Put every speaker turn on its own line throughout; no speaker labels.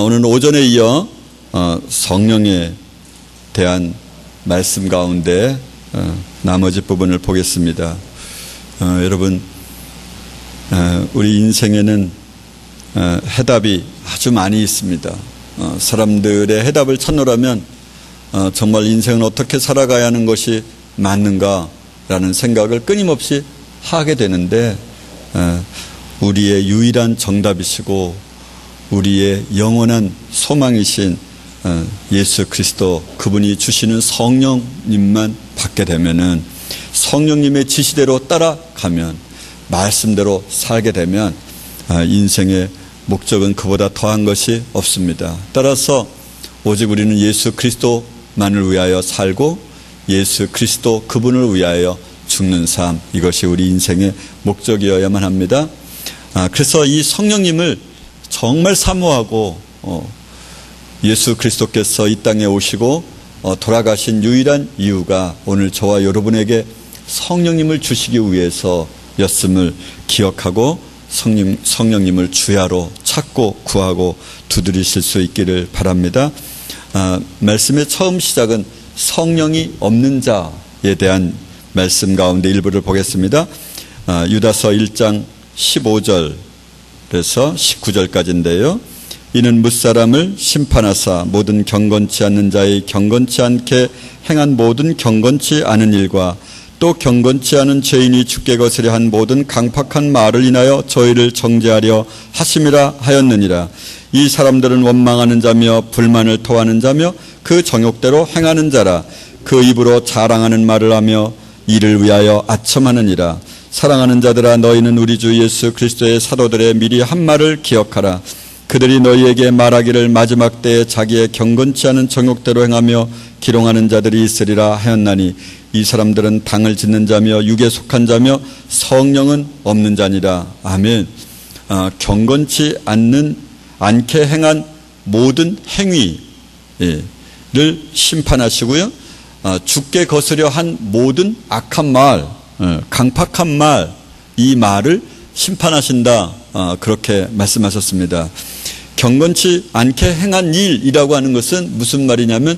오늘 오전에 이어 성령에 대한 말씀 가운데 나머지 부분을 보겠습니다. 여러분, 우리 인생에는 해답이 아주 많이 있습니다. 사람들의 해답을 찾노라면 정말 인생은 어떻게 살아가야 하는 것이 맞는가라는 생각을 끊임없이 하게 되는데, 우리의 유일한 정답이시고 우리의 영원한 소망이신 예수 그리스도, 그분이 주시는 성령님만 받게 되면은, 성령님의 지시대로 따라가면, 말씀대로 살게 되면 인생의 목적은 그보다 더한 것이 없습니다. 따라서 오직 우리는 예수 그리스도만을 위하여 살고 예수 그리스도 그분을 위하여 죽는 삶, 이것이 우리 인생의 목적이어야만 합니다. 그래서 이 성령님을 정말 사모하고 예수 그리스도께서 이 땅에 오시고 돌아가신 유일한 이유가 오늘 저와 여러분에게 성령님을 주시기 위해서였음을 기억하고 성령님을 주야로 찾고 구하고 두드리실 수 있기를 바랍니다. 말씀의 처음 시작은 성령이 없는 자에 대한 말씀 가운데 일부를 보겠습니다. 유다서 1장 15절에서 19절까지인데요. 이는 뭇사람을 심판하사 모든 경건치 않는 자의 경건치 않게 행한 모든 경건치 않은 일과 또 경건치 않은 죄인이 죽게 거스려 한 모든 강팍한 말을 인하여 저희를 정죄하려 하심이라 하였느니라. 이 사람들은 원망하는 자며 불만을 토하는 자며 그 정욕대로 행하는 자라. 그 입으로 자랑하는 말을 하며 이를 위하여 아첨하느니라. 사랑하는 자들아, 너희는 우리 주 예수 그리스도의 사도들의 미리 한 말을 기억하라. 그들이 너희에게 말하기를 마지막 때에 자기의 경건치 않은 정욕대로 행하며 기롱하는 자들이 있으리라 하였나니, 이 사람들은 당을 짓는 자며 육에 속한 자며 성령은 없는 자니라. 아멘. 경건치 않게 행한 모든 행위를 심판하시고요, 죽게 거스려 한 모든 악한 말, 강팍한 말, 이 말을 심판하신다, 그렇게 말씀하셨습니다. 경건치 않게 행한 일이라고 하는 것은 무슨 말이냐면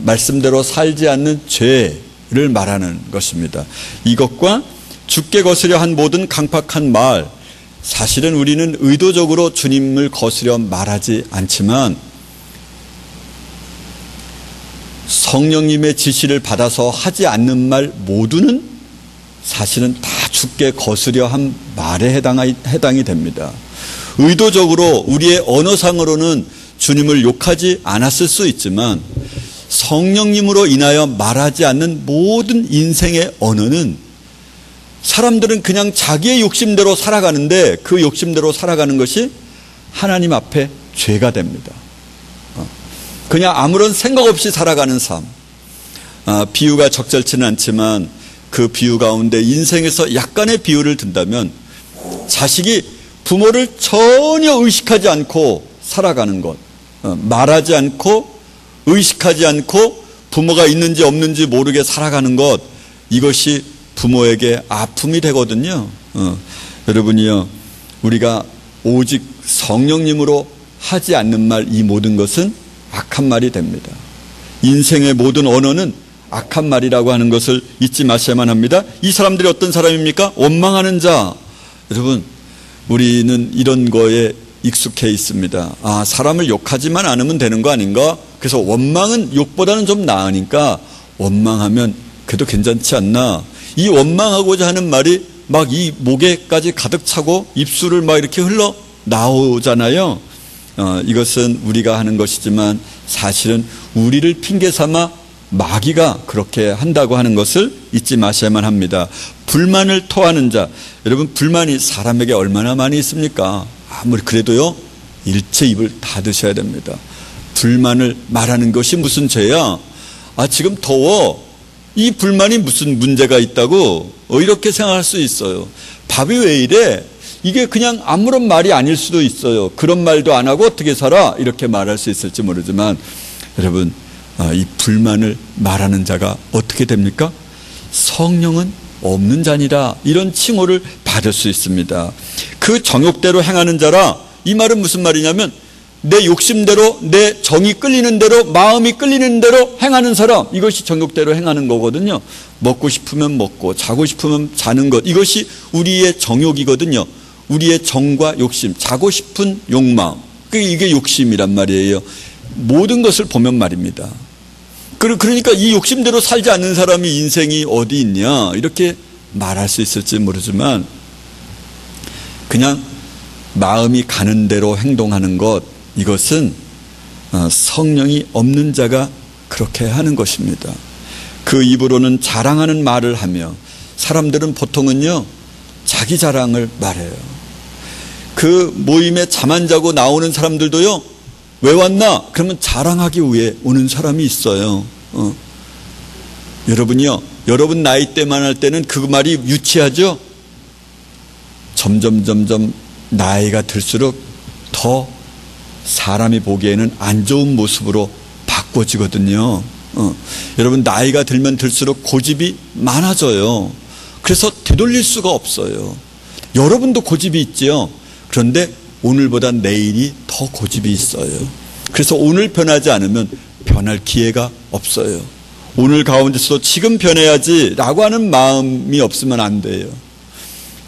말씀대로 살지 않는 죄를 말하는 것입니다. 이것과 죽게 거스려 한 모든 강팍한 말, 사실은 우리는 의도적으로 주님을 거스려 말하지 않지만 성령님의 지시를 받아서 하지 않는 말 모두는 사실은 다 죽게 거스려 한 말에 해당이 됩니다. 의도적으로 우리의 언어상으로는 주님을 욕하지 않았을 수 있지만 성령님으로 인하여 말하지 않는 모든 인생의 언어는, 사람들은 그냥 자기의 욕심대로 살아가는데 그 욕심대로 살아가는 것이 하나님 앞에 죄가 됩니다. 그냥 아무런 생각 없이 살아가는 삶. 비유가 적절치는 않지만 그 비유 가운데 인생에서 약간의 비유를 든다면, 자식이 부모를 전혀 의식하지 않고 살아가는 것, 말하지 않고 의식하지 않고 부모가 있는지 없는지 모르게 살아가는 것, 이것이 부모에게 아픔이 되거든요. 여러분이요, 우리가 오직 성령님으로 하지 않는 말, 이 모든 것은 악한 말이 됩니다. 인생의 모든 언어는 악한 말이라고 하는 것을 잊지 마셔야만 합니다. 이 사람들이 어떤 사람입니까? 원망하는 자. 여러분, 우리는 이런 거에 익숙해 있습니다. 사람을 욕하지만 않으면 되는 거 아닌가? 그래서 원망은 욕보다는 좀 나으니까 원망하면 그래도 괜찮지 않나? 이 원망하고자 하는 말이 막 이 목에까지 가득 차고 입술을 막 이렇게 흘러 나오잖아요. 이것은 우리가 하는 것이지만 사실은 우리를 핑계 삼아 마귀가 그렇게 한다고 하는 것을 잊지 마셔야만 합니다. 불만을 토하는 자. 여러분, 불만이 사람에게 얼마나 많이 있습니까? 아무리 그래도요, 일체 입을 닫으셔야 됩니다. 불만을 말하는 것이 무슨 죄야? 지금 더워. 이 불만이 무슨 문제가 있다고 이렇게 생각할 수 있어요. 밥이 왜 이래? 이게 그냥 아무런 말이 아닐 수도 있어요. 그런 말도 안 하고 어떻게 살아? 이렇게 말할 수 있을지 모르지만, 여러분, 이 불만을 말하는 자가 어떻게 됩니까? 성령은 없는 자니라, 이런 칭호를 받을 수 있습니다. 그 정욕대로 행하는 자라, 이 말은 무슨 말이냐면 내 욕심대로, 내 정이 끌리는 대로, 마음이 끌리는 대로 행하는 사람, 이것이 정욕대로 행하는 거거든요. 먹고 싶으면 먹고 자고 싶으면 자는 것, 이것이 우리의 정욕이거든요. 우리의 정과 욕심, 자고 싶은 욕망, 이게 욕심이란 말이에요. 모든 것을 보면 말입니다. 그러니까 이 욕심대로 살지 않는 사람이 인생이 어디 있냐 이렇게 말할 수 있을지 모르지만, 그냥 마음이 가는 대로 행동하는 것, 이것은 성령이 없는 자가 그렇게 하는 것입니다. 그 입으로는 자랑하는 말을 하며, 사람들은 보통은요 자기 자랑을 말해요. 그 모임에 잠 안 자고 나오는 사람들도요, 왜 왔나? 그러면 자랑하기 위해 오는 사람이 있어요. 여러분이요, 여러분 나이 때만 할 때는 그 말이 유치하죠? 점점 나이가 들수록 더 사람이 보기에는 안 좋은 모습으로 바꿔지거든요. 여러분 나이가 들면 들수록 고집이 많아져요. 그래서 되돌릴 수가 없어요. 여러분도 고집이 있지요. 그런데 오늘보다 내일이 더 고집이 있어요. 그래서 오늘 변하지 않으면 변할 기회가 없어요. 오늘 가운데서도 지금 변해야지 라고 하는 마음이 없으면 안 돼요.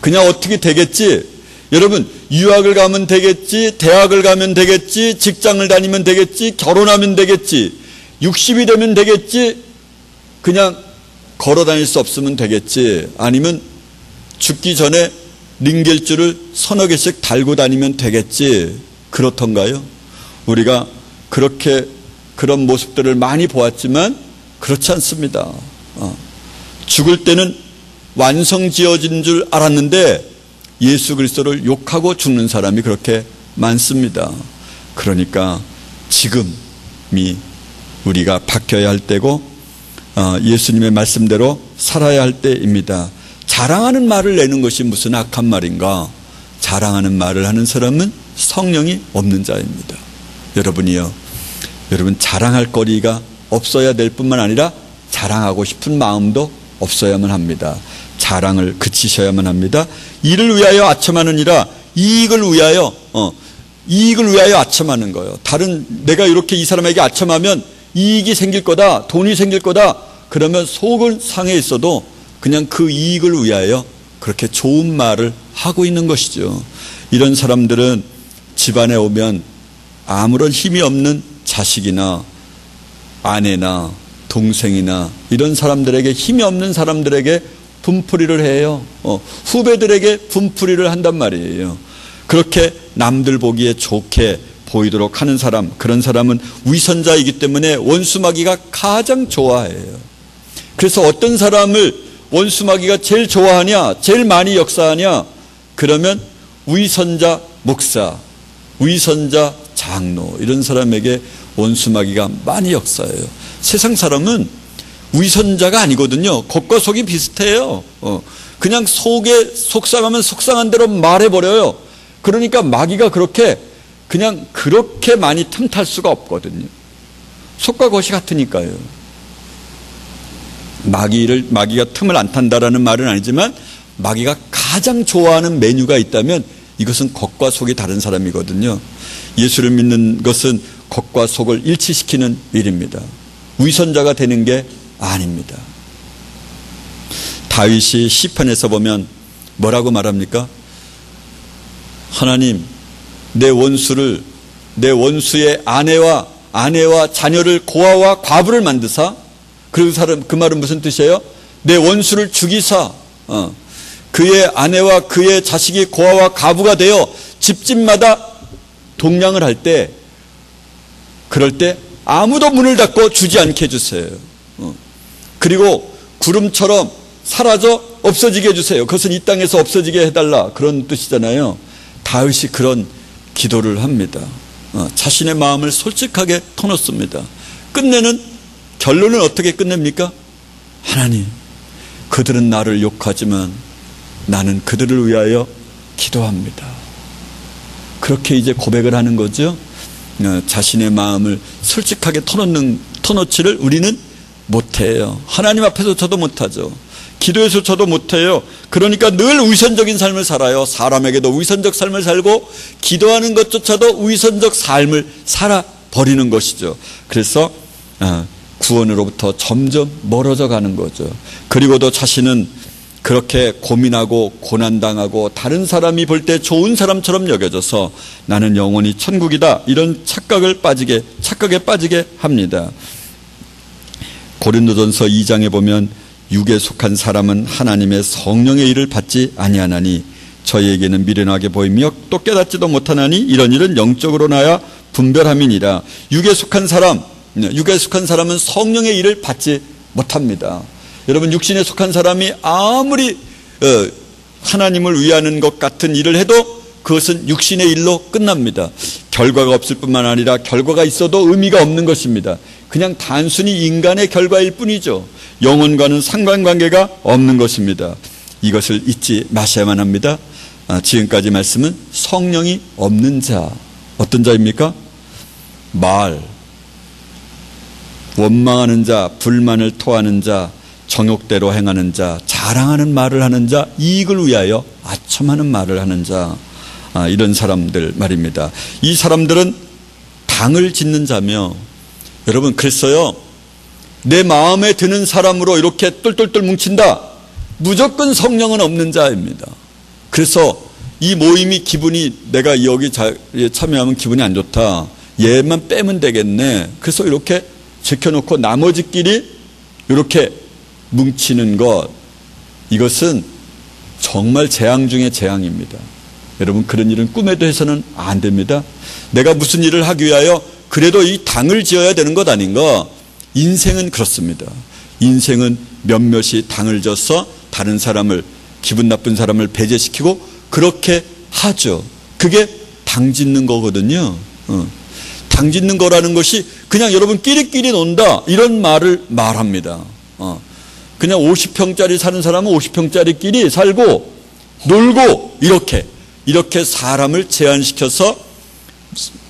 그냥 어떻게 되겠지? 여러분, 유학을 가면 되겠지, 대학을 가면 되겠지, 직장을 다니면 되겠지, 결혼하면 되겠지, 60이 되면 되겠지, 그냥 걸어 다닐 수 없으면 되겠지, 아니면 죽기 전에 링겔줄을 서너 개씩 달고 다니면 되겠지, 그렇던가요? 우리가 그런 모습들을 많이 보았지만 그렇지 않습니다. 죽을 때는 완성지어진 줄 알았는데 예수 그리스도를 욕하고 죽는 사람이 그렇게 많습니다. 그러니까 지금이 우리가 바뀌어야 할 때고 예수님의 말씀대로 살아야 할 때입니다. 자랑하는 말을 내는 것이 무슨 악한 말인가? 자랑하는 말을 하는 사람은 성령이 없는 자입니다. 여러분이요, 여러분 자랑할 거리가 없어야 될 뿐만 아니라 자랑하고 싶은 마음도 없어야만 합니다. 자랑을 그치셔야만 합니다. 이를 위하여 아첨하느니라, 이익을 위하여 아첨하는 거예요. 다른, 내가 이렇게 이 사람에게 아첨하면 이익이 생길 거다, 돈이 생길 거다, 그러면 속은 상해 있어도 그냥 그 이익을 위하여 그렇게 좋은 말을 하고 있는 것이죠. 이런 사람들은 집안에 오면 아무런 힘이 없는 자식이나 아내나 동생이나 이런 사람들에게, 힘이 없는 사람들에게 분풀이를 해요. 후배들에게 분풀이를 한단 말이에요. 그렇게 남들 보기에 좋게 보이도록 하는 사람, 그런 사람은 위선자이기 때문에 원수마귀가 가장 좋아해요. 그래서 어떤 사람을 원수마귀가 제일 좋아하냐, 제일 많이 역사하냐, 그러면 위선자 목사, 위선자 장로, 이런 사람에게 원수마귀가 많이 역사해요. 세상 사람은 위선자가 아니거든요. 겉과 속이 비슷해요. 그냥 속에 속상하면 속상한 대로 말해버려요. 그러니까 마귀가 그냥 그렇게 많이 틈탈 수가 없거든요. 속과 겉이 같으니까요. 마귀가 틈을 안 탄다라는 말은 아니지만, 마귀가 가장 좋아하는 메뉴가 있다면 이것은 겉과 속이 다른 사람이거든요. 예수를 믿는 것은 겉과 속을 일치시키는 일입니다. 위선자가 되는 게 아닙니다. 다윗이 시편에서 보면 뭐라고 말합니까? 하나님, 내 원수의 아내와 자녀를 고아와 과부를 만드사, 그 말은 무슨 뜻이에요? 내 원수를 죽이사 그의 아내와 그의 자식이 고아와 과부가 되어 집집마다 동냥을 할 때, 그럴 때 아무도 문을 닫고 주지 않게 해주세요. 그리고 구름처럼 사라져 없어지게 해주세요. 그것은 이 땅에서 없어지게 해달라, 그런 뜻이잖아요. 다윗이 그런 기도를 합니다. 자신의 마음을 솔직하게 터놓습니다. 결론은 어떻게 끝냅니까? 하나님, 그들은 나를 욕하지만 나는 그들을 위하여 기도합니다. 그렇게 이제 고백을 하는 거죠. 자신의 마음을 솔직하게 터놓지를 우리는 못해요. 하나님 앞에서 저도 못하죠. 기도에서조차도 못해요. 그러니까 늘 위선적인 삶을 살아요. 사람에게도 위선적 삶을 살고 기도하는 것조차도 위선적 삶을 살아버리는 것이죠. 그래서 구원으로부터 점점 멀어져 가는 거죠. 그리고도 자신은 그렇게 고민하고 고난당하고 다른 사람이 볼 때 좋은 사람처럼 여겨져서 나는 영원히 천국이다, 이런 착각에 빠지게 합니다. 고린도전서 2장에 보면 육에 속한 사람은 하나님의 성령의 일을 받지 아니하나니 저희에게는 미련하게 보이며 또 깨닫지도 못하나니 이런 일은 영적으로 나야 분별함이니라. 육에 속한 사람은 성령의 일을 받지 못합니다. 여러분, 육신에 속한 사람이 아무리 하나님을 위하는 것 같은 일을 해도 그것은 육신의 일로 끝납니다. 결과가 없을 뿐만 아니라 결과가 있어도 의미가 없는 것입니다. 그냥 단순히 인간의 결과일 뿐이죠. 영혼과는 상관관계가 없는 것입니다. 이것을 잊지 마셔야만 합니다. 지금까지 말씀은 성령이 없는 자, 어떤 자입니까? 원망하는 자, 불만을 토하는 자, 정욕대로 행하는 자, 자랑하는 말을 하는 자, 이익을 위하여 아첨하는 말을 하는 자, 이런 사람들 말입니다. 이 사람들은 당을 짓는 자며, 여러분, 그랬어요. 내 마음에 드는 사람으로 이렇게 똘똘똘 뭉친다, 무조건 성령은 없는 자입니다. 그래서 이 모임이 내가 여기 참여하면 기분이 안 좋다, 얘만 빼면 되겠네, 그래서 이렇게 제껴놓고 나머지끼리 이렇게 뭉치는 것, 이것은 정말 재앙 중에 재앙입니다. 여러분, 그런 일은 꿈에도 해서는 안 됩니다. 내가 무슨 일을 하기 위하여 그래도 이 당을 지어야 되는 것 아닌가? 인생은 그렇습니다. 인생은 몇몇이 당을 져서 다른 사람을, 기분 나쁜 사람을 배제시키고 그렇게 하죠. 그게 당 짓는 거거든요. 당 짓는 거라는 것이 그냥 여러분 끼리끼리 논다, 이런 말을 말합니다. 그냥 50평짜리 사는 사람은 50평짜리끼리 살고 놀고 이렇게 사람을 제한시켜서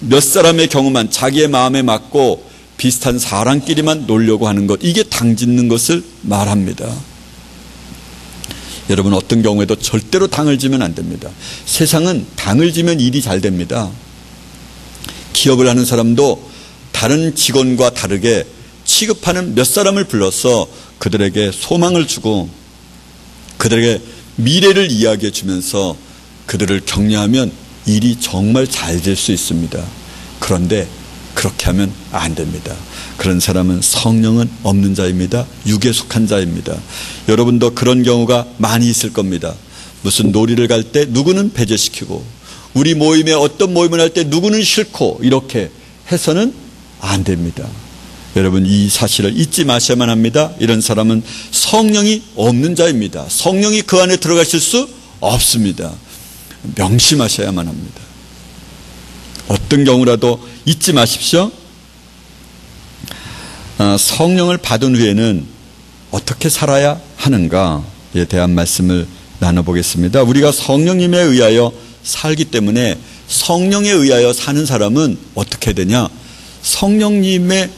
몇 사람의 경우만 자기의 마음에 맞고 비슷한 사람끼리만 놀려고 하는 것, 이게 당 짓는 것을 말합니다. 여러분, 어떤 경우에도 절대로 당을 지면 안 됩니다. 세상은 당을 지면 일이 잘 됩니다. 기업을 하는 사람도 다른 직원과 다르게 취급하는 몇 사람을 불러서 그들에게 소망을 주고 그들에게 미래를 이야기해 주면서 그들을 격려하면 일이 정말 잘 될 수 있습니다. 그런데 그렇게 하면 안 됩니다. 그런 사람은 성령은 없는 자입니다. 육에 속한 자입니다. 여러분도 그런 경우가 많이 있을 겁니다. 무슨 놀이를 갈 때 누구는 배제시키고, 우리 모임에 어떤 모임을 할 때 누구는 싫고, 이렇게 해서는 안 됩니다. 여러분, 이 사실을 잊지 마셔야만 합니다. 이런 사람은 성령이 없는 자입니다. 성령이 그 안에 들어가실 수 없습니다. 명심하셔야만 합니다. 어떤 경우라도 잊지 마십시오. 성령을 받은 후에는 어떻게 살아야 하는가에 대한 말씀을 나눠보겠습니다. 우리가 성령님에 의하여 살기 때문에 성령에 의하여 사는 사람은 어떻게 되냐? 성령님의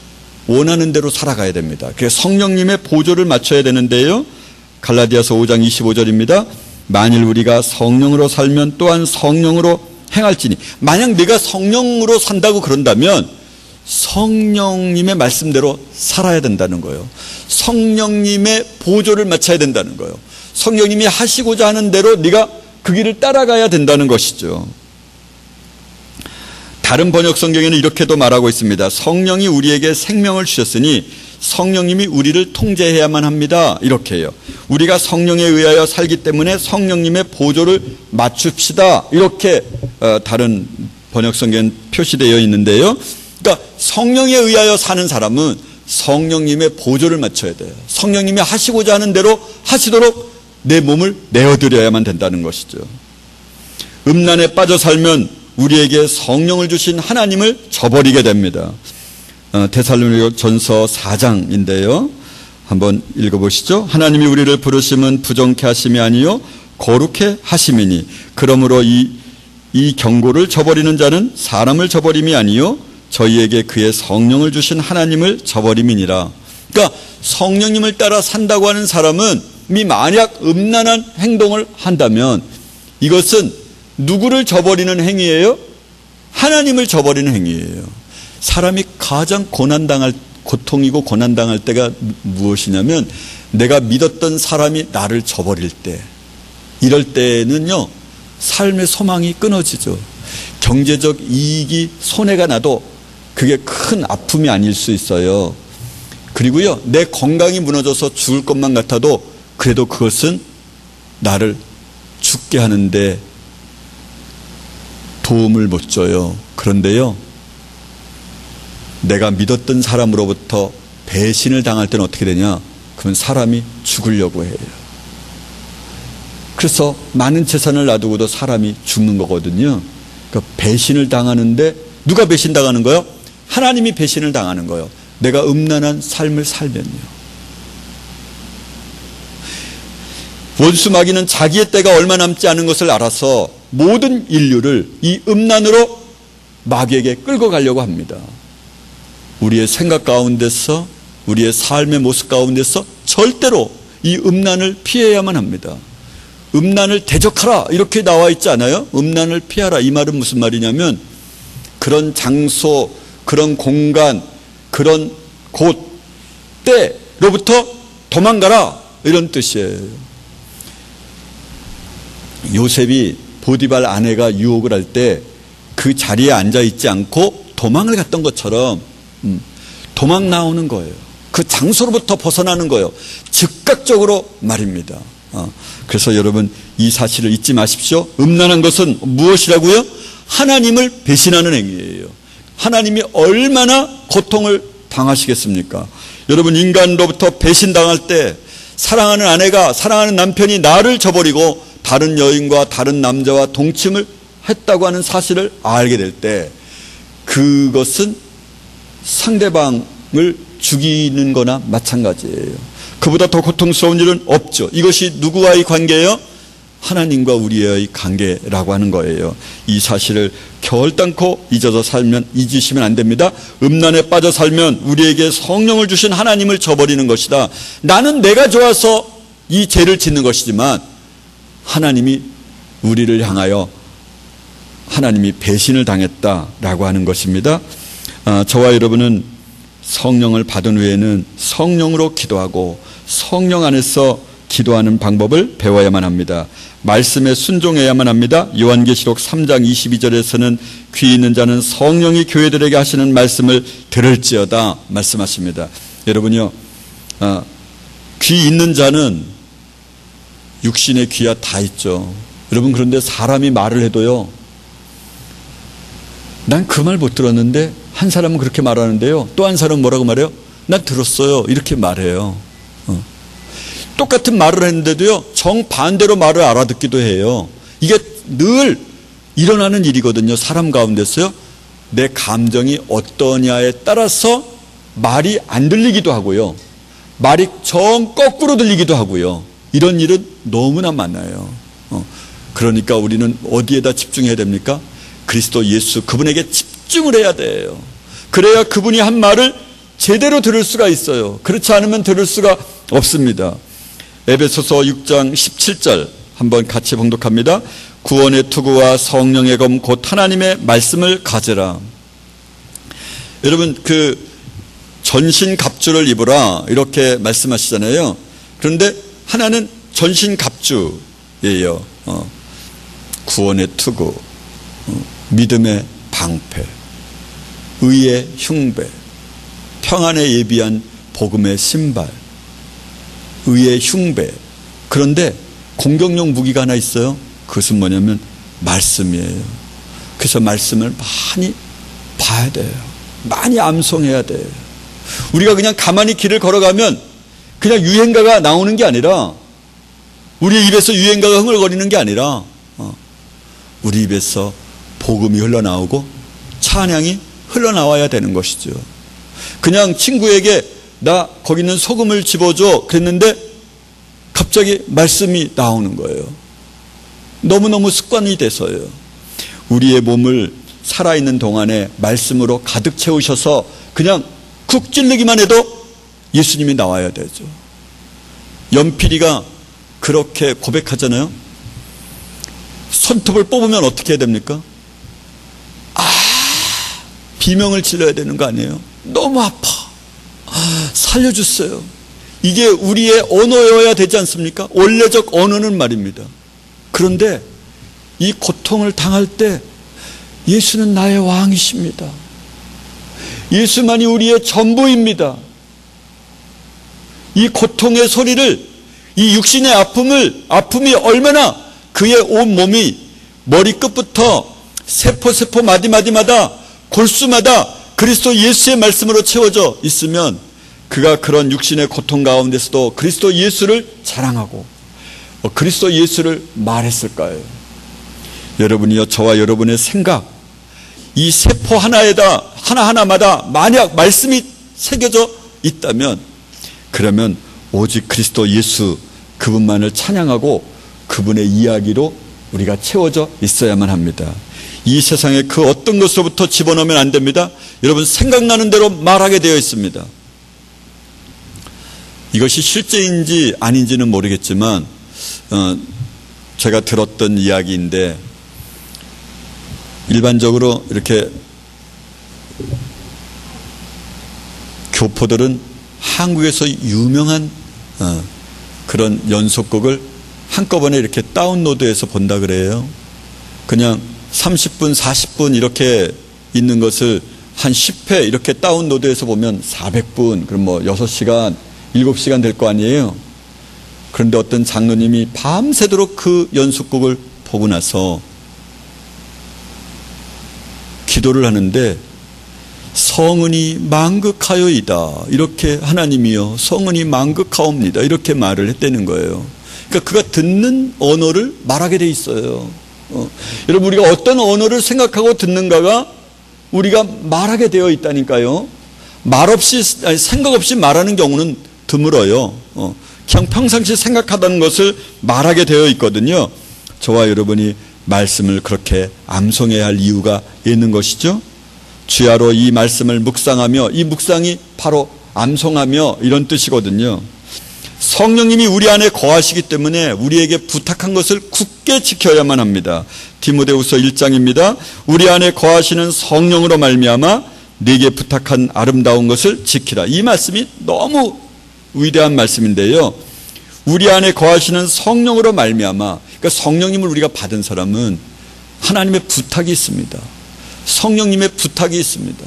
원하는 대로 살아가야 됩니다. 그래서 성령님의 보조를 맞춰야 되는데요. 갈라디아서 5장 25절입니다. 만일 우리가 성령으로 살면 또한 성령으로 행할지니. 만약 내가 성령으로 산다고 그런다면 성령님의 말씀대로 살아야 된다는 거예요. 성령님의 보조를 맞춰야 된다는 거예요. 성령님이 하시고자 하는 대로 네가 그 길을 따라가야 된다는 것이죠. 다른 번역 성경에는 이렇게도 말하고 있습니다. 성령이 우리에게 생명을 주셨으니 성령님이 우리를 통제해야만 합니다. 이렇게 해요. 우리가 성령에 의하여 살기 때문에 성령님의 보조를 맞춥시다. 이렇게 다른 번역 성경엔 표시되어 있는데요. 그러니까 성령에 의하여 사는 사람은 성령님의 보조를 맞춰야 돼요. 성령님이 하시고자 하는 대로 하시도록 내 몸을 내어드려야만 된다는 것이죠. 음란에 빠져 살면 우리에게 성령을 주신 하나님을 저버리게 됩니다. 데살로니가전서 4장인데요. 한번 읽어보시죠. 하나님이 우리를 부르심은 부정케 하심이 아니요 거룩해 하심이니 그러므로 이 경고를 저버리는 자는 사람을 저버림이 아니요 저희에게 그의 성령을 주신 하나님을 저버림이니라. 그러니까 성령님을 따라 산다고 하는 사람은 만약 음란한 행동을 한다면 이것은 누구를 저버리는 행위예요? 하나님을 저버리는 행위예요. 사람이 가장 고통이고 고난당할 때가 무엇이냐면 내가 믿었던 사람이 나를 저버릴 때, 이럴 때는요 삶의 소망이 끊어지죠. 경제적 이익이 손해가 나도 그게 큰 아픔이 아닐 수 있어요. 그리고요 내 건강이 무너져서 죽을 것만 같아도 그래도 그것은 나를 죽게 하는데 도움을 못 줘요. 그런데요 내가 믿었던 사람으로부터 배신을 당할 때는 어떻게 되냐? 그건 사람이 죽으려고 해요. 그래서 많은 재산을 놔두고도 사람이 죽는 거거든요. 그러니까 배신을 당하는데 누가 배신당하는 거예요? 하나님이 배신을 당하는 거예요. 내가 음란한 삶을 살면요. 원수 마귀는 자기의 때가 얼마 남지 않은 것을 알아서 모든 인류를 이 음란으로 마귀에게 끌고 가려고 합니다. 우리의 생각 가운데서, 우리의 삶의 모습 가운데서 절대로 이 음란을 피해야만 합니다. 음란을 대적하라 이렇게 나와 있지 않아요? 음란을 피하라, 이 말은 무슨 말이냐면 그런 장소, 그런 공간, 그런 곳, 때로부터 도망가라 이런 뜻이에요. 요셉이 보디발 아내가 유혹을 할 때 그 자리에 앉아 있지 않고 도망을 갔던 것처럼 도망 나오는 거예요. 그 장소로부터 벗어나는 거예요. 즉각적으로 말입니다. 그래서 여러분 이 사실을 잊지 마십시오. 음란한 것은 무엇이라고요? 하나님을 배신하는 행위예요. 하나님이 얼마나 고통을 당하시겠습니까? 여러분 인간으로부터 배신당할 때 사랑하는 아내가, 사랑하는 남편이 나를 저버리고 다른 여인과 다른 남자와 동침을 했다고 하는 사실을 알게 될 때 그것은 상대방을 죽이는 거나 마찬가지예요. 그보다 더 고통스러운 일은 없죠. 이것이 누구와의 관계예요? 하나님과 우리의 관계라고 하는 거예요. 이 사실을 결단코 잊으시면 안 됩니다. 음란에 빠져 살면 우리에게 성령을 주신 하나님을 저버리는 것이다. 나는 내가 좋아서 이 죄를 짓는 것이지만 하나님이 우리를 향하여 하나님이 배신을 당했다라고 하는 것입니다. 저와 여러분은 성령을 받은 후에는 성령으로 기도하고 성령 안에서 기도하는 방법을 배워야만 합니다. 말씀에 순종해야만 합니다. 요한계시록 3장 22절에서는 귀 있는 자는 성령이 교회들에게 하시는 말씀을 들을지어다 말씀하십니다. 여러분요, 귀 있는 자는 육신의 귀야 다 있죠. 여러분 그런데 사람이 말을 해도요, 난 그 말 못 들었는데 한 사람은 그렇게 말하는데요, 또 한 사람은 뭐라고 말해요? 난 들었어요 이렇게 말해요. 똑같은 말을 했는데도요 정반대로 말을 알아듣기도 해요. 이게 늘 일어나는 일이거든요. 사람 가운데서요 내 감정이 어떠냐에 따라서 말이 안 들리기도 하고요, 말이 정 거꾸로 들리기도 하고요. 이런 일은 너무나 많아요. 그러니까 우리는 어디에다 집중해야 됩니까? 그리스도 예수, 그분에게 집중을 해야 돼요. 그래야 그분이 한 말을 제대로 들을 수가 있어요. 그렇지 않으면 들을 수가 없습니다. 에베소서 6장 17절 한번 같이 봉독합니다. 구원의 투구와 성령의 검 곧 하나님의 말씀을 가져라. 여러분 그 전신갑주를 입으라 이렇게 말씀하시잖아요. 그런데 하나는 전신갑주예요. 구원의 투구, 믿음의 방패, 의의 흉배, 평안에 예비한 복음의 신발, 의의 흉배. 그런데 공격용 무기가 하나 있어요. 그것은 뭐냐면 말씀이에요. 그래서 말씀을 많이 봐야 돼요. 많이 암송해야 돼요. 우리가 그냥 가만히 길을 걸어가면 그냥 유행가가 나오는 게 아니라, 우리 입에서 유행가가 흥얼거리는 게 아니라 우리 입에서 복음이 흘러나오고 찬양이 흘러나와야 되는 것이죠. 그냥 친구에게 나 거기 있는 소금을 집어줘 그랬는데 갑자기 말씀이 나오는 거예요. 너무너무 습관이 돼서요. 우리의 몸을 살아있는 동안에 말씀으로 가득 채우셔서 그냥 쿡 찌르기만 해도 예수님이 나와야 되죠. 연필이가 그렇게 고백하잖아요. 손톱을 뽑으면 어떻게 해야 됩니까? 비명을 질러야 되는 거 아니에요? 너무 아파. 살려주세요. 이게 우리의 언어여야 되지 않습니까? 원래적 언어는 말입니다. 그런데 이 고통을 당할 때 예수는 나의 왕이십니다. 예수만이 우리의 전부입니다. 이 고통의 소리를, 이 육신의 아픔이 얼마나 그의 온 몸이 머리끝부터 세포 마디마디마다 골수마다 그리스도 예수의 말씀으로 채워져 있으면 그가 그런 육신의 고통 가운데서도 그리스도 예수를 자랑하고 그리스도 예수를 말했을까요? 여러분이요, 저와 여러분의 생각, 이 세포 하나하나마다 만약 말씀이 새겨져 있다면 그러면 오직 그리스도 예수 그분만을 찬양하고 그분의 이야기로 우리가 채워져 있어야만 합니다. 이 세상에 그 어떤 것으로부터 집어넣으면 안 됩니다. 여러분, 생각나는 대로 말하게 되어 있습니다. 이것이 실제인지 아닌지는 모르겠지만 제가 들었던 이야기인데, 일반적으로 이렇게 교포들은 한국에서 유명한 그런 연속극을 한꺼번에 이렇게 다운로드해서 본다 그래요. 그냥 30분, 40분 이렇게 있는 것을 한 10회 이렇게 다운로드해서 보면 400분, 그럼 뭐 6시간, 7시간 될 거 아니에요. 그런데 어떤 장로님이 밤새도록 그 연속극을 보고 나서 기도를 하는데, 성은이 망극하여이다, 이렇게 하나님이여 성은이 망극하옵니다, 이렇게 말을 했다는 거예요. 그러니까 그가 듣는 언어를 말하게 돼 있어요. 여러분, 우리가 어떤 언어를 생각하고 듣는가가 우리가 말하게 되어 있다니까요. 생각 없이 말하는 경우는 드물어요. 그냥 평상시 생각하다는 것을 말하게 되어 있거든요. 저와 여러분이 말씀을 그렇게 암송해야 할 이유가 있는 것이죠. 주야로 이 말씀을 묵상하며, 이 묵상이 바로 암송하며 이런 뜻이거든요. 성령님이 우리 안에 거하시기 때문에 우리에게 부탁한 것을 굳게 지켜야만 합니다. 디모데후서 1장입니다. 우리 안에 거하시는 성령으로 말미암아 네게 부탁한 아름다운 것을 지키라. 이 말씀이 너무 위대한 말씀인데요. 우리 안에 거하시는 성령으로 말미암아, 그러니까 성령님을 우리가 받은 사람은 하나님의 부탁이 있습니다. 성령님의 부탁이 있습니다.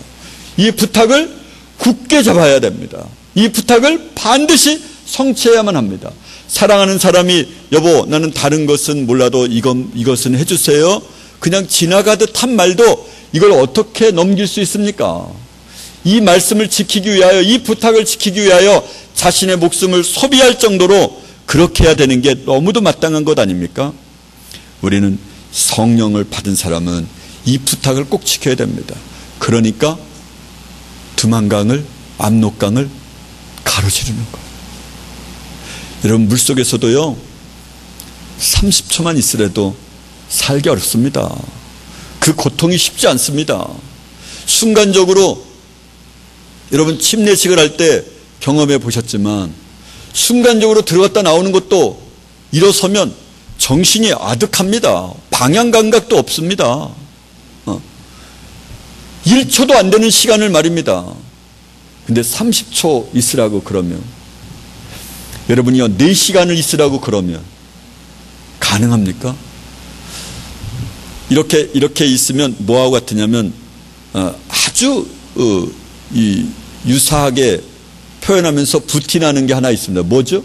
이 부탁을 굳게 잡아야 됩니다. 이 부탁을 반드시 성취해야만 합니다. 사랑하는 사람이 여보 나는 다른 것은 몰라도 이것은 해주세요, 그냥 지나가듯 한 말도 이걸 어떻게 넘길 수 있습니까? 이 말씀을 지키기 위하여, 이 부탁을 지키기 위하여 자신의 목숨을 소비할 정도로 그렇게 해야 되는 게 너무도 마땅한 것 아닙니까? 우리는 성령을 받은 사람은 이 부탁을 꼭 지켜야 됩니다. 그러니까 두만강을, 압록강을 가로지르는 거예요. 여러분, 물속에서도요 30초만 있으라도 살기 어렵습니다. 그 고통이 쉽지 않습니다. 순간적으로 여러분 침례식을 할 때 경험해 보셨지만 순간적으로 들어갔다 나오는 것도 일어서면 정신이 아득합니다. 방향 감각도 없습니다. 1초도 안 되는 시간을 말입니다. 근데 30초 있으라고 그러면, 여러분이요 4시간을 있으라고 그러면 가능합니까? 이렇게 있으면 뭐하고 같으냐면 아주 유사하게 표현하면서 부티나는 게 하나 있습니다. 뭐죠?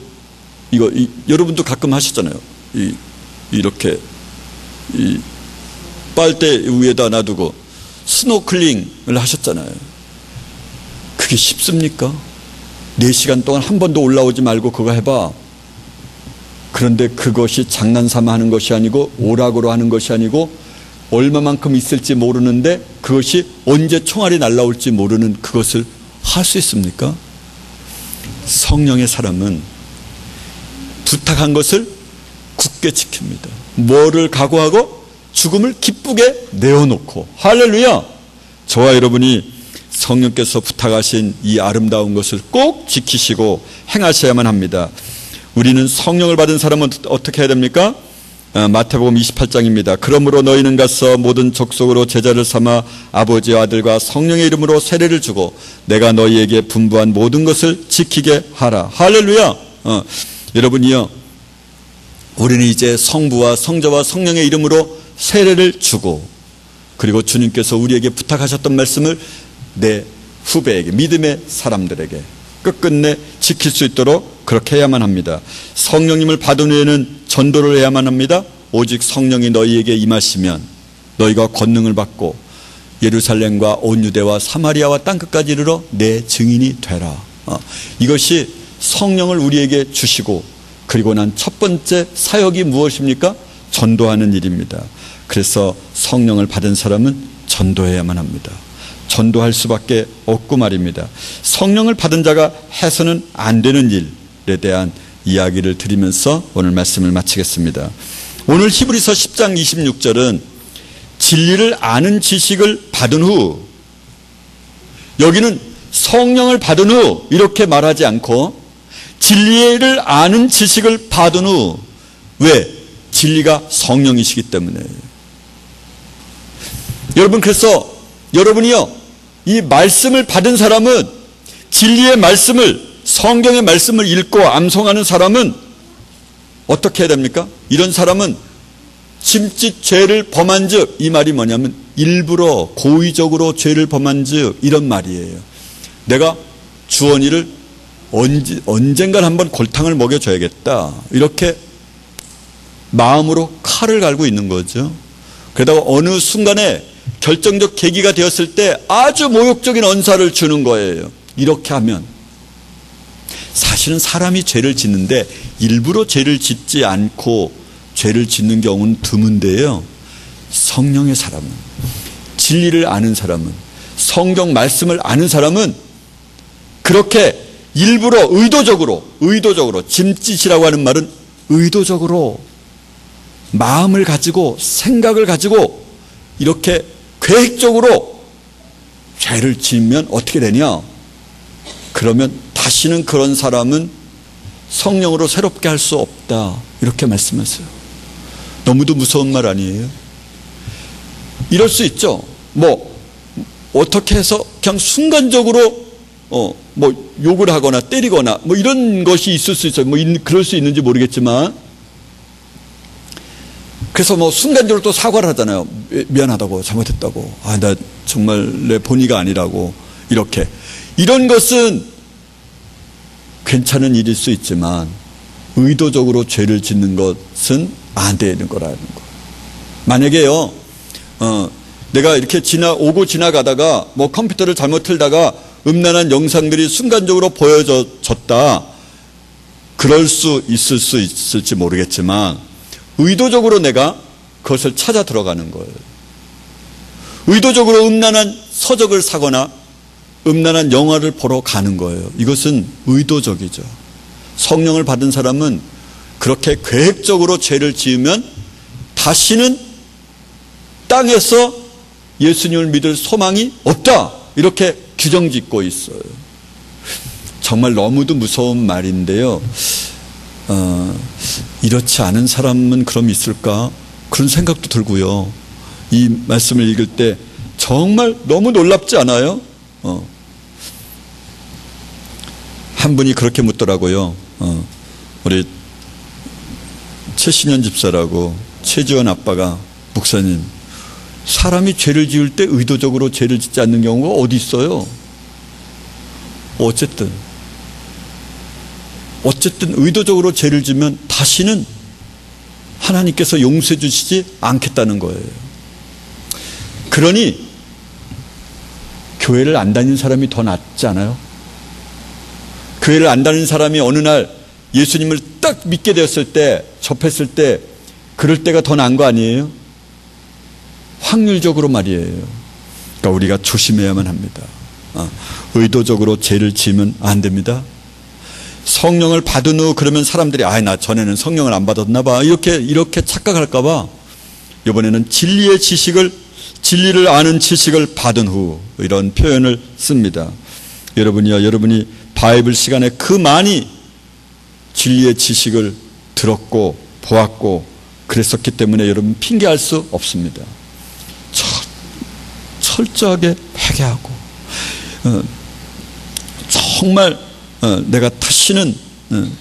여러분도 가끔 하셨잖아요. 이렇게 빨대 위에다 놔두고 스노클링을 하셨잖아요. 그게 쉽습니까? 4시간 동안 한 번도 올라오지 말고 그거 해봐. 그런데 그것이 장난삼아 하는 것이 아니고 오락으로 하는 것이 아니고 얼마만큼 있을지 모르는데 그것이 언제 총알이 날라올지 모르는 그것을 할 수 있습니까? 성령의 사람은 부탁한 것을 굳게 지킵니다. 뭐를 각오하고? 죽음을 기쁘게 내어놓고. 할렐루야! 저와 여러분이 성령께서 부탁하신 이 아름다운 것을 꼭 지키시고 행하셔야만 합니다. 우리는 성령을 받은 사람은 어떻게 해야 됩니까? 마태복음 28장입니다. 그러므로 너희는 가서 모든 족속으로 제자를 삼아 아버지와 아들과 성령의 이름으로 세례를 주고 내가 너희에게 분부한 모든 것을 지키게 하라. 할렐루야. 여러분이요, 우리는 이제 성부와 성자와 성령의 이름으로 세례를 주고, 그리고 주님께서 우리에게 부탁하셨던 말씀을 내 후배에게, 믿음의 사람들에게 끝끝내 지킬 수 있도록 그렇게 해야만 합니다. 성령님을 받은 후에는 전도를 해야만 합니다. 오직 성령이 너희에게 임하시면 너희가 권능을 받고 예루살렘과 온 유대와 사마리아와 땅끝까지 이르러 내 증인이 되라. 이것이 성령을 우리에게 주시고, 그리고 난 첫 번째 사역이 무엇입니까? 전도하는 일입니다. 그래서 성령을 받은 사람은 전도해야만 합니다. 전도할 수밖에 없고 말입니다. 성령을 받은 자가 해서는 안 되는 일에 대한 이야기를 드리면서 오늘 말씀을 마치겠습니다. 오늘 히브리서 10장 26절은 진리를 아는 지식을 받은 후, 여기는 성령을 받은 후 이렇게 말하지 않고 진리를 아는 지식을 받은 후, 왜? 진리가 성령이시기 때문에. 여러분, 그래서 여러분이요, 이 말씀을 받은 사람은, 진리의 말씀을, 성경의 말씀을 읽고 암송하는 사람은 어떻게 해야 됩니까? 이런 사람은 짐짓 죄를 범한 즉, 이 말이 뭐냐면 일부러 고의적으로 죄를 범한 즉, 이런 말이에요. 내가 주원이를 언젠간 한번 골탕을 먹여줘야겠다, 이렇게 마음으로 칼을 갈고 있는 거죠. 그러다가 어느 순간에 결정적 계기가 되었을 때 아주 모욕적인 언사를 주는 거예요. 이렇게 하면, 사실은 사람이 죄를 짓는데 일부러 죄를 짓지 않고 죄를 짓는 경우는 드문데요, 성령의 사람은, 진리를 아는 사람은, 성경 말씀을 아는 사람은 그렇게 일부러 의도적으로, 짐짓이라고 하는 말은 의도적으로 마음을 가지고 생각을 가지고 이렇게 계획적으로 죄를 지으면 어떻게 되냐? 그러면 다시는 그런 사람은 성령으로 새롭게 할 수 없다, 이렇게 말씀하세요. 너무도 무서운 말 아니에요? 이럴 수 있죠. 어떻게 해서 그냥 순간적으로 욕을 하거나 때리거나 이런 것이 있을 수 있어요. 그럴 수 있는지 모르겠지만, 그래서 순간적으로 또 사과를 하잖아요. 미안하다고, 잘못했다고, 나 정말 내 본의가 아니라고, 이렇게. 이런 것은 괜찮은 일일 수 있지만 의도적으로 죄를 짓는 것은 안 되는 거라는 거. 만약에요, 내가 이렇게 오고 지나가다가 컴퓨터를 잘못 틀다가 음란한 영상들이 순간적으로 보여졌다, 그럴 수 있을지 모르겠지만 의도적으로 내가 그것을 찾아 들어가는 거예요. 의도적으로 음란한 서적을 사거나 음란한 영화를 보러 가는 거예요. 이것은 의도적이죠. 성령을 받은 사람은 그렇게 계획적으로 죄를 지으면 다시는 땅에서 예수님을 믿을 소망이 없다, 이렇게 규정짓고 있어요. 정말 너무도 무서운 말인데요, 이렇지 않은 사람은 그럼 있을까? 그런 생각도 들고요. 이 말씀을 읽을 때 정말 너무 놀랍지 않아요? 한 분이 그렇게 묻더라고요. 우리 최신현 집사라고, 최지원 아빠가, 목사님, 사람이 죄를 지을 때 의도적으로 죄를 짓지 않는 경우가 어디 있어요? 어쨌든 의도적으로 죄를 지면 다시는 하나님께서 용서해 주시지 않겠다는 거예요. 그러니 교회를 안 다니는 사람이 더 낫지 않아요? 교회를 안 다니는 사람이 어느 날 예수님을 딱 믿게 되었을 때, 접했을 때, 그럴 때가 더 나은 거 아니에요? 확률적으로 말이에요. 그러니까 우리가 조심해야만 합니다. 의도적으로 죄를 지으면 안 됩니다. 성령을 받은 후 그러면 사람들이 나 전에는 성령을 안 받았나 봐, 이렇게 착각할까 봐 이번에는 진리를 아는 지식을 받은 후, 이런 표현을 씁니다. 여러분이 바이블 시간에 그 많이 진리의 지식을 들었고 보았고 그랬었기 때문에 여러분 핑계할 수 없습니다. 철저하게 회개하고 정말 내가 다시는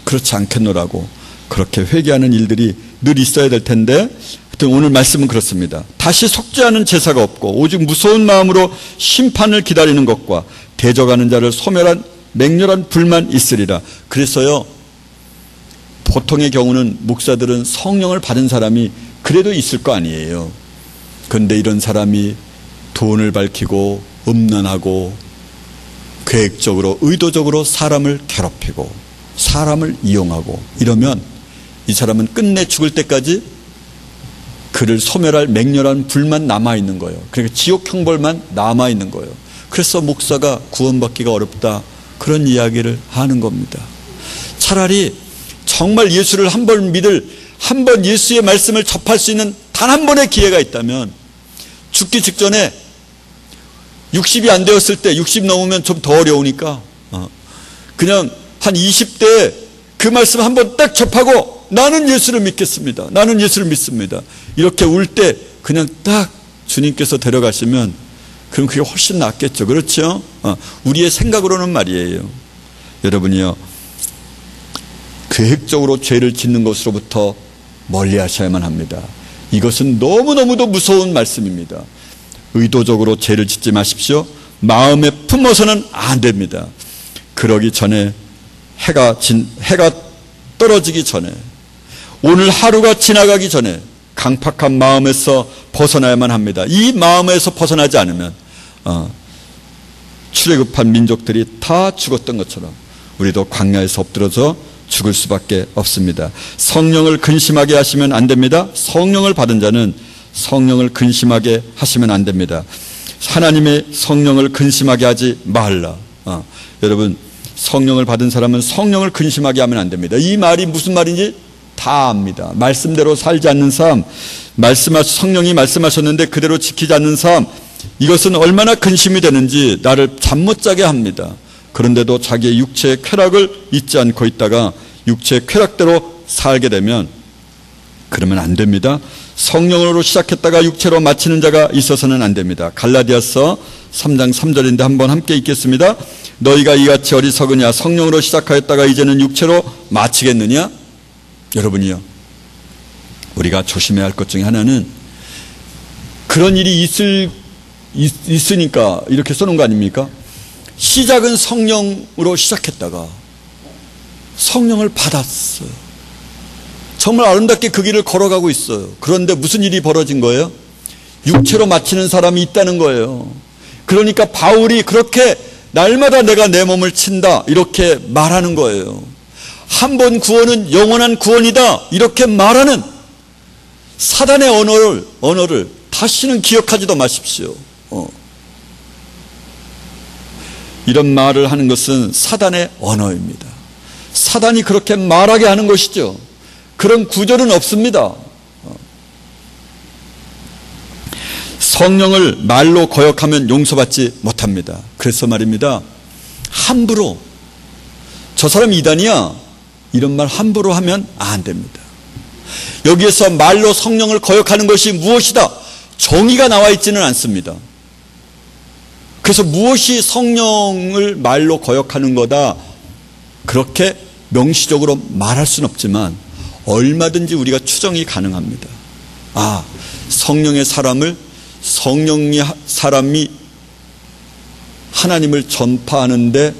그렇지 않겠노라고 그렇게 회개하는 일들이 늘 있어야 될 텐데, 하여튼 오늘 말씀은 그렇습니다. 다시 속지 않은 제사가 없고 오직 무서운 마음으로 심판을 기다리는 것과 대적하는 자를 소멸한 맹렬한 불만 있으리라. 그래서요, 보통의 경우는 목사들은 성령을 받은 사람이 그래도 있을 거 아니에요. 그런데 이런 사람이 돈을 밝히고 음란하고 계획적으로 의도적으로 사람을 괴롭히고 사람을 이용하고 이러면 이 사람은 끝내 죽을 때까지 그를 소멸할 맹렬한 불만 남아있는 거예요. 그러니까 지옥 형벌만 남아있는 거예요. 그래서 목사가 구원받기가 어렵다, 그런 이야기를 하는 겁니다. 차라리 정말 예수를 한 번 믿을, 한 번 예수의 말씀을 접할 수 있는 단 한 번의 기회가 있다면, 죽기 직전에 60이 안 되었을 때, 60 넘으면 좀 더 어려우니까 그냥 한 20대에 그 말씀 한 번 딱 접하고 나는 예수를 믿겠습니다, 나는 예수를 믿습니다, 이렇게 울 때 그냥 딱 주님께서 데려가시면 그럼 그게 훨씬 낫겠죠. 그렇죠? 우리의 생각으로는 말이에요. 여러분이요, 계획적으로 죄를 짓는 것으로부터 멀리 하셔야만 합니다. 이것은 너무너무도 무서운 말씀입니다. 의도적으로 죄를 짓지 마십시오. 마음에 품어서는 안 됩니다. 그러기 전에 해가 떨어지기 전에, 오늘 하루가 지나가기 전에 강팍한 마음에서 벗어나야만 합니다. 이 마음에서 벗어나지 않으면 출애굽한 민족들이 다 죽었던 것처럼 우리도 광야에서 엎드려져 죽을 수밖에 없습니다. 성령을 근심하게 하시면 안 됩니다. 성령을 받은 자는 성령을 근심하게 하시면 안 됩니다. 하나님의 성령을 근심하게 하지 말라. 여러분, 성령을 받은 사람은 성령을 근심하게 하면 안 됩니다. 이 말이 무슨 말인지 다 압니다. 말씀대로 살지 않는 삶, 성령이 말씀하셨는데 그대로 지키지 않는 삶, 이것은 얼마나 근심이 되는지 나를 잠 못 자게 합니다. 그런데도 자기의 육체의 쾌락을 잊지 않고 있다가 육체의 쾌락대로 살게 되면 그러면 안 됩니다. 성령으로 시작했다가 육체로 마치는 자가 있어서는 안 됩니다. 갈라디아서 3장 3절인데 한번 함께 읽겠습니다. 너희가 이같이 어리석으냐? 성령으로 시작하였다가 이제는 육체로 마치겠느냐? 여러분이요, 우리가 조심해야 할 것 중에 하나는, 그런 일이 있으니까 이렇게 써놓은 거 아닙니까? 시작은 성령으로 시작했다가 성령을 받았어요. 정말 아름답게 그 길을 걸어가고 있어요. 그런데 무슨 일이 벌어진 거예요? 육체로 마치는 사람이 있다는 거예요. 그러니까 바울이 그렇게 날마다 내가 내 몸을 친다 이렇게 말하는 거예요. 한 번 구원은 영원한 구원이다 이렇게 말하는 사단의 언어를 다시는 기억하지도 마십시오. 이런 말을 하는 것은 사단의 언어입니다. 사단이 그렇게 말하게 하는 것이죠. 그런 구절은 없습니다. 성령을 말로 거역하면 용서받지 못합니다. 그래서 말입니다, 함부로 저 사람 이단이야 이런 말 함부로 하면 안 됩니다. 여기에서 말로 성령을 거역하는 것이 무엇이다, 정의가 나와 있지는 않습니다. 그래서 무엇이 성령을 말로 거역하는 거다 그렇게 명시적으로 말할 수는 없지만 얼마든지 우리가 추정이 가능합니다. 성령의 사람이 하나님을 전파하는데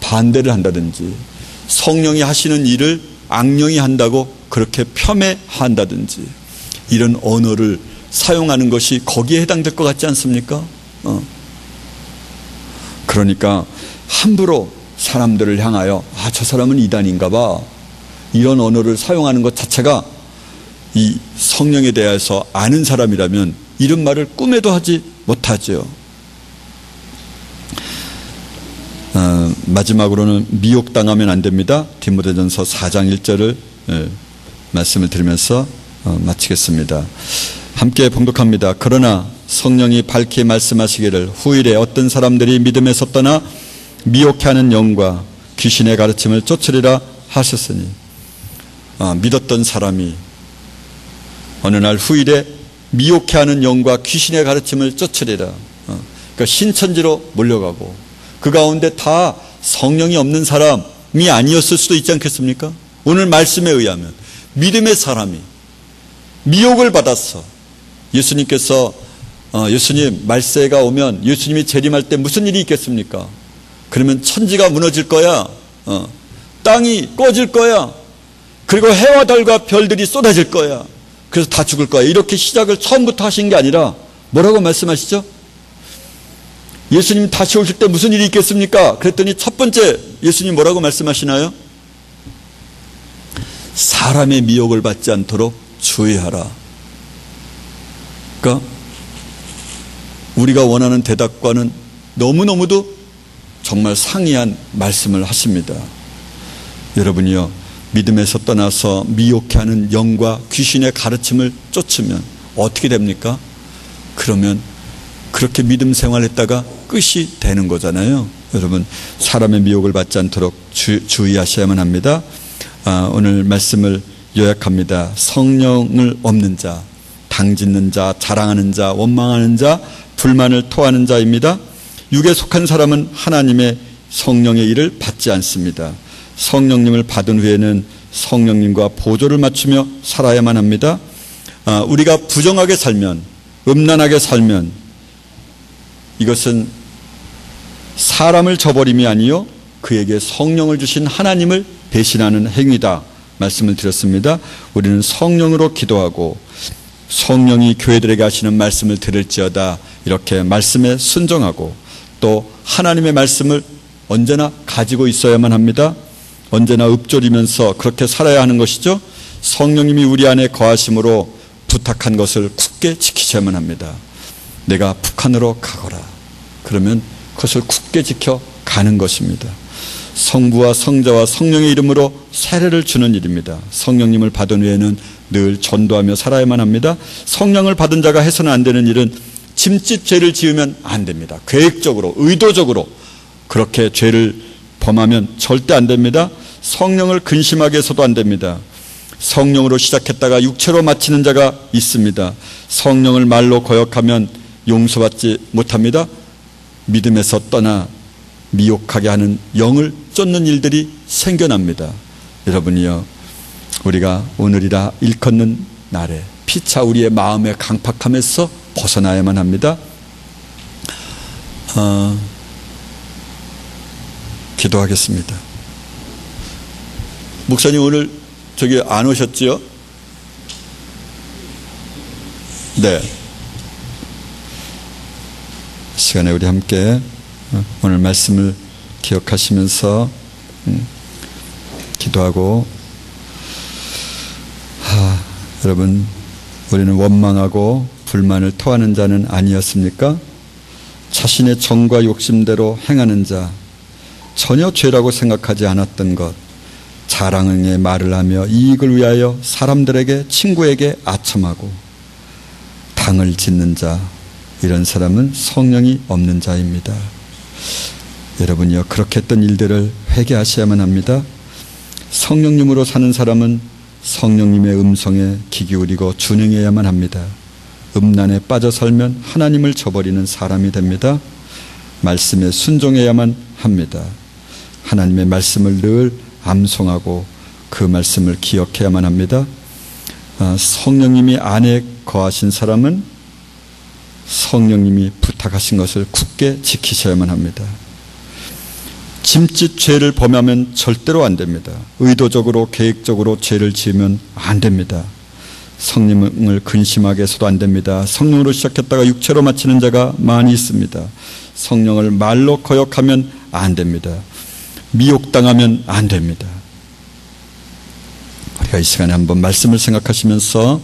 반대를 한다든지, 성령이 하시는 일을 악령이 한다고 그렇게 폄훼한다든지, 이런 언어를 사용하는 것이 거기에 해당될 것 같지 않습니까? 그러니까 함부로 사람들을 향하여 저 사람은 이단인가 봐 이런 언어를 사용하는 것 자체가, 이 성령에 대해서 아는 사람이라면 이런 말을 꿈에도 하지 못하죠. 마지막으로는 미혹당하면 안 됩니다. 디모데전서 4장 1절을 말씀을 드리면서 마치겠습니다. 함께 봉독합니다. 그러나 성령이 밝히 말씀하시기를 후일에 어떤 사람들이 믿음에서 떠나 미혹해 하는 영과 귀신의 가르침을 쫓으리라 하셨으니 믿었던 사람이 어느 날 후일에 미혹해하는 영과 귀신의 가르침을 쫓으리라. 그러니까 신천지로 몰려가고 그 가운데 다 성령이 없는 사람이 아니었을 수도 있지 않겠습니까? 오늘 말씀에 의하면 믿음의 사람이 미혹을 받았어. 예수님께서 예수님 말세가 오면 예수님이 재림할 때 무슨 일이 있겠습니까? 그러면 천지가 무너질 거야. 땅이 꺼질 거야. 그리고 해와 달과 별들이 쏟아질 거야. 그래서 다 죽을 거야. 이렇게 시작을 처음부터 하신 게 아니라 뭐라고 말씀하시죠? 예수님 다시 오실 때 무슨 일이 있겠습니까? 그랬더니 첫 번째 예수님 뭐라고 말씀하시나요? 사람의 미혹을 받지 않도록 주의하라. 그러니까 우리가 원하는 대답과는 너무너무도 정말 상이한 말씀을 하십니다. 여러분이요, 믿음에서 떠나서 미혹해하는 영과 귀신의 가르침을 쫓으면 어떻게 됩니까? 그러면 그렇게 믿음 생활했다가 끝이 되는 거잖아요. 여러분, 사람의 미혹을 받지 않도록 주의하셔야만 합니다. 오늘 말씀을 요약합니다. 성령을 없는 자, 당짓는 자, 자랑하는 자, 원망하는 자, 불만을 토하는 자입니다. 육에 속한 사람은 하나님의 성령의 일을 받지 않습니다. 성령님을 받은 후에는 성령님과 보조를 맞추며 살아야만 합니다. 우리가 부정하게 살면, 음란하게 살면 이것은 사람을 저버림이 아니요 그에게 성령을 주신 하나님을 배신하는 행위다 말씀을 드렸습니다. 우리는 성령으로 기도하고 성령이 교회들에게 하시는 말씀을 들을지어다 이렇게 말씀에 순종하고 또 하나님의 말씀을 언제나 가지고 있어야만 합니다. 언제나 읊조리면서 그렇게 살아야 하는 것이죠. 성령님이 우리 안에 거하심으로 부탁한 것을 굳게 지키셔야만 합니다. 내가 북한으로 가거라. 그러면 그것을 굳게 지켜 가는 것입니다. 성부와 성자와 성령의 이름으로 세례를 주는 일입니다. 성령님을 받은 후에는 늘 전도하며 살아야만 합니다. 성령을 받은 자가 해서는 안 되는 일은 짐짓 죄를 지으면 안 됩니다. 계획적으로, 의도적으로 그렇게 죄를 범하면 절대 안 됩니다. 성령을 근심하게 해서도 안 됩니다. 성령으로 시작했다가 육체로 마치는 자가 있습니다. 성령을 말로 거역하면 용서받지 못합니다. 믿음에서 떠나 미혹하게 하는 영을 쫓는 일들이 생겨납니다. 여러분이요, 우리가 오늘이라 일컫는 날에 피차 우리의 마음의 강팍함에서 벗어나야만 합니다. 기도하겠습니다. 목사님 오늘 저기 안 오셨지요? 네. 시간에 우리 함께 오늘 말씀을 기억하시면서 기도하고 여러분, 우리는 원망하고 불만을 토하는 자는 아니었습니까? 자신의 정과 욕심대로 행하는 자, 전혀 죄라고 생각하지 않았던 것, 자랑의 말을 하며 이익을 위하여 사람들에게, 친구에게 아첨하고 당을 짓는 자, 이런 사람은 성령이 없는 자입니다. 여러분이요, 그렇게 했던 일들을 회개하셔야만 합니다. 성령님으로 사는 사람은 성령님의 음성에 귀 기울이고 준행해야만 합니다. 음란에 빠져 살면 하나님을 저버리는 사람이 됩니다. 말씀에 순종해야만 합니다. 하나님의 말씀을 늘 암송하고 그 말씀을 기억해야만 합니다. 성령님이 안에 거하신 사람은 성령님이 부탁하신 것을 굳게 지키셔야만 합니다. 짐짓 죄를 범하면 절대로 안 됩니다. 의도적으로 계획적으로 죄를 지으면 안 됩니다. 성령을 근심하게 해서도 안 됩니다. 성령으로 시작했다가 육체로 마치는 자가 많이 있습니다. 성령을 말로 거역하면 안 됩니다. 미혹당하면 안 됩니다. 우리가 이 시간에 한번 말씀을 생각하시면서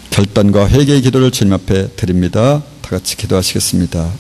결단과 회개의 기도를 주님 앞에 드립니다. 다 같이 기도하시겠습니다.